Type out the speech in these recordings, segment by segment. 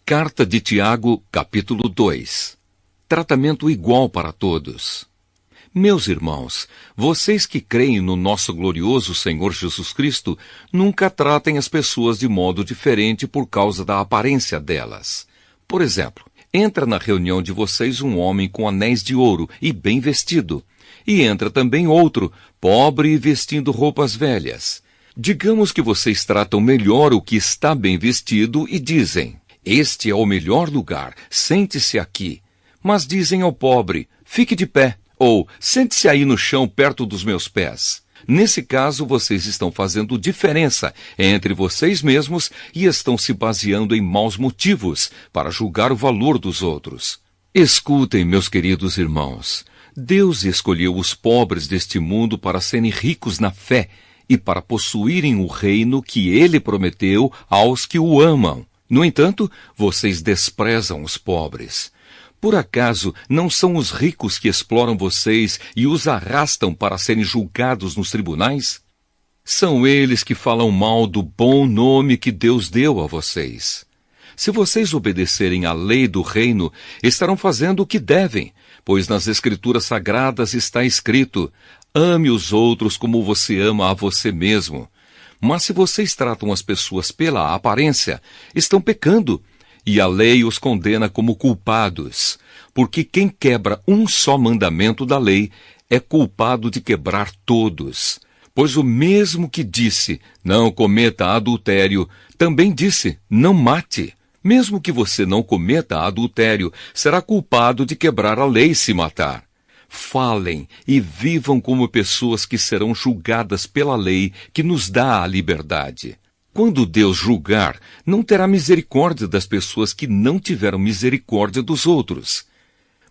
Carta de Tiago, capítulo 2. Tratamento igual para todos. Meus irmãos, vocês que creem no nosso glorioso Senhor Jesus Cristo, nunca tratem as pessoas de modo diferente por causa da aparência delas. Por exemplo, entra na reunião de vocês um homem com anéis de ouro e bem vestido, e entra também outro, pobre e vestindo roupas velhas. Digamos que vocês tratam melhor o que está bem vestido e dizem: "Este é o melhor lugar, sente-se aqui." Mas dizem ao pobre: "Fique de pé," ou "Sente-se aí no chão perto dos meus pés." Nesse caso, vocês estão fazendo diferença entre vocês mesmos e estão se baseando em maus motivos para julgar o valor dos outros. Escutem, meus queridos irmãos. Deus escolheu os pobres deste mundo para serem ricos na fé e para possuírem o reino que Ele prometeu aos que o amam. No entanto, vocês desprezam os pobres. Por acaso, não são os ricos que exploram vocês e os arrastam para serem julgados nos tribunais? São eles que falam mal do bom nome que Deus deu a vocês. Se vocês obedecerem à lei do reino, estarão fazendo o que devem, pois nas Escrituras Sagradas está escrito: "Ame os outros como você ama a você mesmo." Mas se vocês tratam as pessoas pela aparência, estão pecando, e a lei os condena como culpados, porque quem quebra um só mandamento da lei é culpado de quebrar todos. Pois o mesmo que disse: "Não cometa adultério", também disse: "Não mate." Mesmo que você não cometa adultério, será culpado de quebrar a lei se matar. Falem e vivam como pessoas que serão julgadas pela lei que nos dá a liberdade. Quando Deus julgar, não terá misericórdia das pessoas que não tiveram misericórdia dos outros.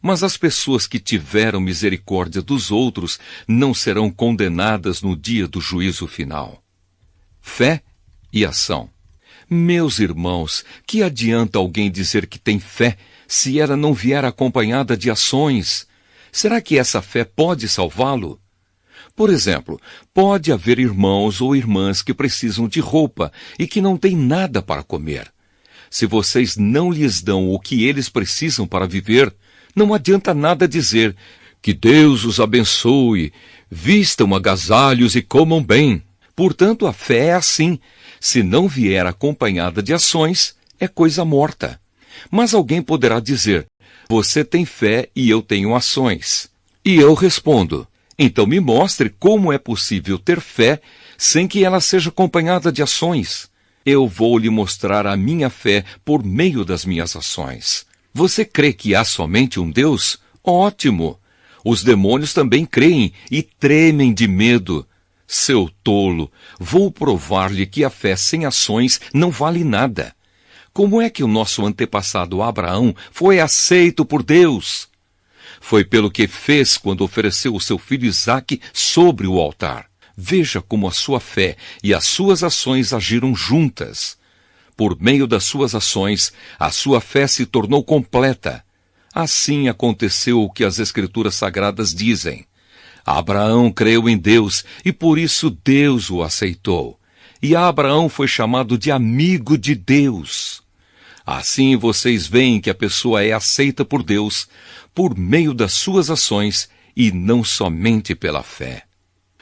Mas as pessoas que tiveram misericórdia dos outros não serão condenadas no dia do juízo final. Fé e ação. Meus irmãos, que adianta alguém dizer que tem fé se ela não vier acompanhada de ações? Será que essa fé pode salvá-lo? Por exemplo, pode haver irmãos ou irmãs que precisam de roupa e que não têm nada para comer. Se vocês não lhes dão o que eles precisam para viver, não adianta nada dizer: "Que Deus os abençoe, vistam agasalhos e comam bem." Portanto, a fé é assim. Se não vier acompanhada de ações, é coisa morta. Mas alguém poderá dizer: "Você tem fé e eu tenho ações." E eu respondo: "Então me mostre como é possível ter fé sem que ela seja acompanhada de ações." Eu vou lhe mostrar a minha fé por meio das minhas ações. Você crê que há somente um Deus? Ótimo! Os demônios também creem e tremem de medo. Seu tolo, vou provar-lhe que a fé sem ações não vale nada. Como é que o nosso antepassado Abraão foi aceito por Deus? Foi pelo que fez quando ofereceu o seu filho Isaque sobre o altar. Veja como a sua fé e as suas ações agiram juntas. Por meio das suas ações, a sua fé se tornou completa. Assim aconteceu o que as Escrituras Sagradas dizem: Abraão creu em Deus e por isso Deus o aceitou. E Abraão foi chamado de amigo de Deus. Assim vocês veem que a pessoa é aceita por Deus por meio das suas ações e não somente pela fé.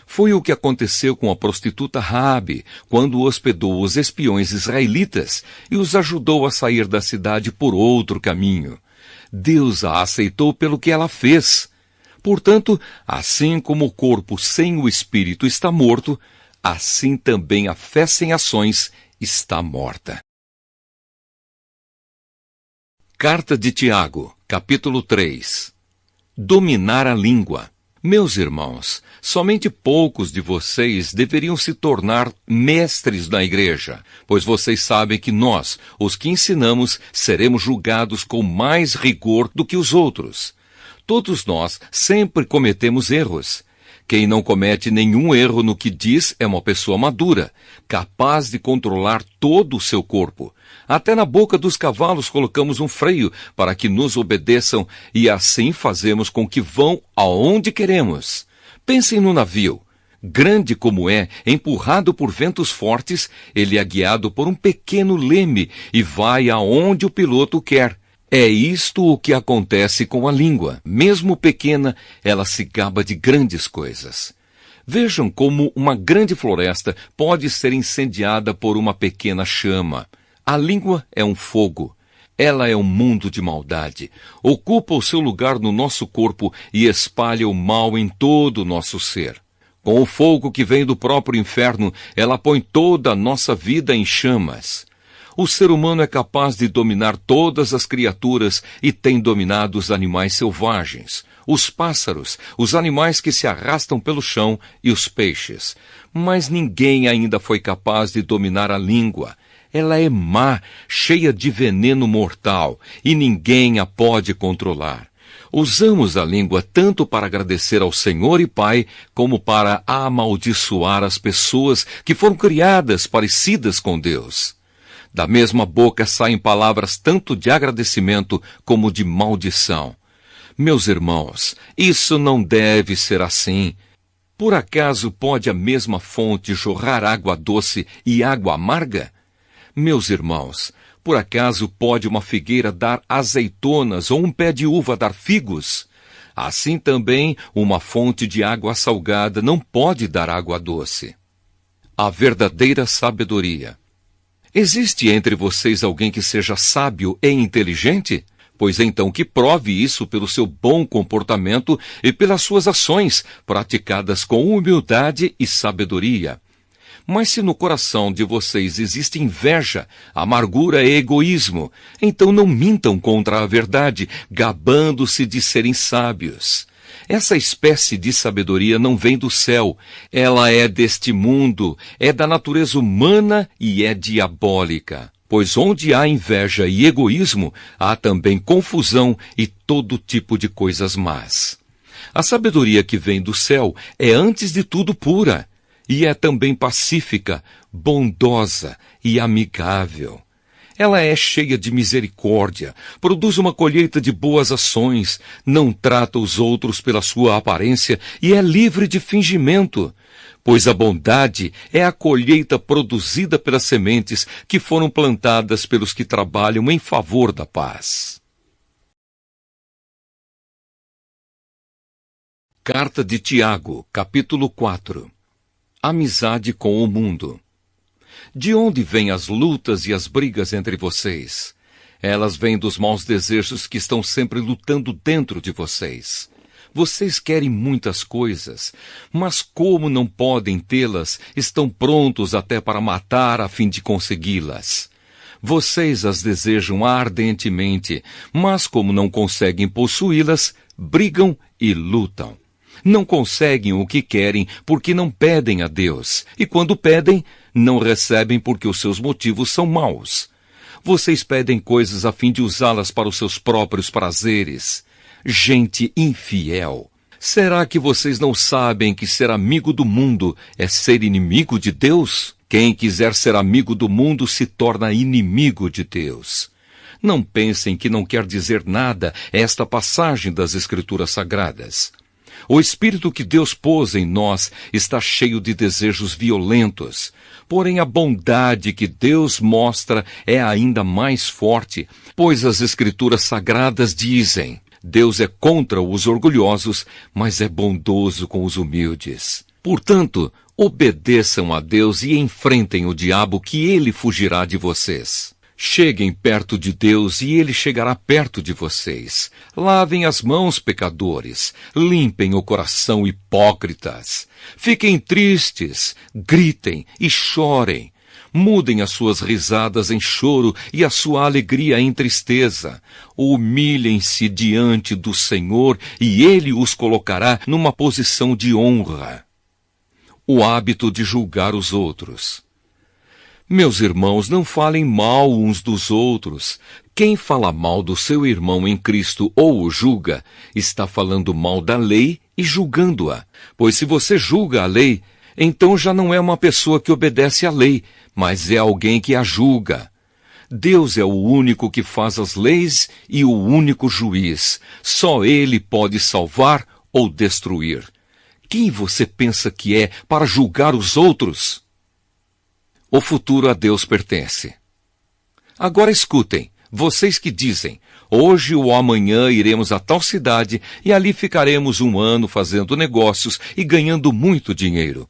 Foi o que aconteceu com a prostituta Raabe, quando hospedou os espiões israelitas e os ajudou a sair da cidade por outro caminho. Deus a aceitou pelo que ela fez. Portanto, assim como o corpo sem o espírito está morto, assim também a fé sem ações está morta. Carta de Tiago, capítulo 3. Dominar a língua. Meus irmãos, somente poucos de vocês deveriam se tornar mestres na igreja, pois vocês sabem que nós, os que ensinamos, seremos julgados com mais rigor do que os outros. Todos nós sempre cometemos erros. Quem não comete nenhum erro no que diz é uma pessoa madura, capaz de controlar todo o seu corpo. Até na boca dos cavalos colocamos um freio para que nos obedeçam e assim fazemos com que vão aonde queremos. Pensem no navio. Grande como é, empurrado por ventos fortes, ele é guiado por um pequeno leme e vai aonde o piloto quer. É isto o que acontece com a língua. Mesmo pequena, ela se gaba de grandes coisas. Vejam como uma grande floresta pode ser incendiada por uma pequena chama. A língua é um fogo. Ela é um mundo de maldade. Ocupa o seu lugar no nosso corpo e espalha o mal em todo o nosso ser. Com o fogo que vem do próprio inferno, ela põe toda a nossa vida em chamas. O ser humano é capaz de dominar todas as criaturas e tem dominado os animais selvagens, os pássaros, os animais que se arrastam pelo chão e os peixes. Mas ninguém ainda foi capaz de dominar a língua. Ela é má, cheia de veneno mortal, e ninguém a pode controlar. Usamos a língua tanto para agradecer ao Senhor e Pai, como para amaldiçoar as pessoas que foram criadas parecidas com Deus. Da mesma boca saem palavras tanto de agradecimento como de maldição. Meus irmãos, isso não deve ser assim. Por acaso pode a mesma fonte jorrar água doce e água amarga? Meus irmãos, por acaso pode uma figueira dar azeitonas ou um pé de uva dar figos? Assim também, uma fonte de água salgada não pode dar água doce. A verdadeira sabedoria. Existe entre vocês alguém que seja sábio e inteligente? Pois então que prove isso pelo seu bom comportamento e pelas suas ações, praticadas com humildade e sabedoria. Mas se no coração de vocês existe inveja, amargura e egoísmo, então não mintam contra a verdade, gabando-se de serem sábios. Essa espécie de sabedoria não vem do céu, ela é deste mundo, é da natureza humana e é diabólica. Pois onde há inveja e egoísmo, há também confusão e todo tipo de coisas más. A sabedoria que vem do céu é antes de tudo pura, e é também pacífica, bondosa e amigável. Ela é cheia de misericórdia, produz uma colheita de boas ações, não trata os outros pela sua aparência e é livre de fingimento. Pois a bondade é a colheita produzida pelas sementes que foram plantadas pelos que trabalham em favor da paz. Carta de Tiago, capítulo 4. Amizade com o mundo. De onde vêm as lutas e as brigas entre vocês? Elas vêm dos maus desejos que estão sempre lutando dentro de vocês. Vocês querem muitas coisas, mas como não podem tê-las, estão prontos até para matar a fim de consegui-las. Vocês as desejam ardentemente, mas como não conseguem possuí-las, brigam e lutam. Não conseguem o que querem porque não pedem a Deus, e quando pedem, não recebem porque os seus motivos são maus. Vocês pedem coisas a fim de usá-las para os seus próprios prazeres. Gente infiel! Será que vocês não sabem que ser amigo do mundo é ser inimigo de Deus? Quem quiser ser amigo do mundo se torna inimigo de Deus. Não pensem que não quer dizer nada esta passagem das Escrituras Sagradas. O Espírito que Deus pôs em nós está cheio de desejos violentos. Porém, a bondade que Deus mostra é ainda mais forte, pois as Escrituras Sagradas dizem: Deus é contra os orgulhosos, mas é bondoso com os humildes. Portanto, obedeçam a Deus e enfrentem o diabo, que ele fugirá de vocês. Cheguem perto de Deus e ele chegará perto de vocês. Lavem as mãos, pecadores. Limpem o coração, hipócritas. Fiquem tristes, gritem e chorem. Mudem as suas risadas em choro e a sua alegria em tristeza. Humilhem-se diante do Senhor e ele os colocará numa posição de honra. O hábito de julgar os outros. Meus irmãos, não falem mal uns dos outros. Quem fala mal do seu irmão em Cristo ou o julga, está falando mal da lei e julgando-a. Pois se você julga a lei, então já não é uma pessoa que obedece à lei, mas é alguém que a julga. Deus é o único que faz as leis e o único juiz. Só Ele pode salvar ou destruir. Quem você pensa que é para julgar os outros? O futuro a Deus pertence. Agora escutem, vocês que dizem: hoje ou amanhã iremos a tal cidade e ali ficaremos 1 ano fazendo negócios e ganhando muito dinheiro.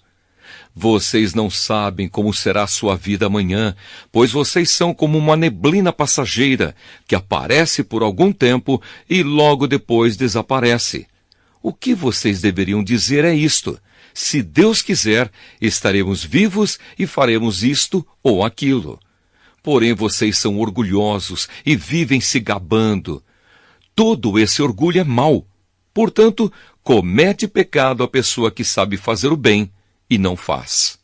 Vocês não sabem como será a sua vida amanhã, pois vocês são como uma neblina passageira que aparece por algum tempo e logo depois desaparece. O que vocês deveriam dizer é isto: se Deus quiser, estaremos vivos e faremos isto ou aquilo. Porém, vocês são orgulhosos e vivem se gabando. Todo esse orgulho é mau. Portanto, comete pecado a pessoa que sabe fazer o bem e não faz.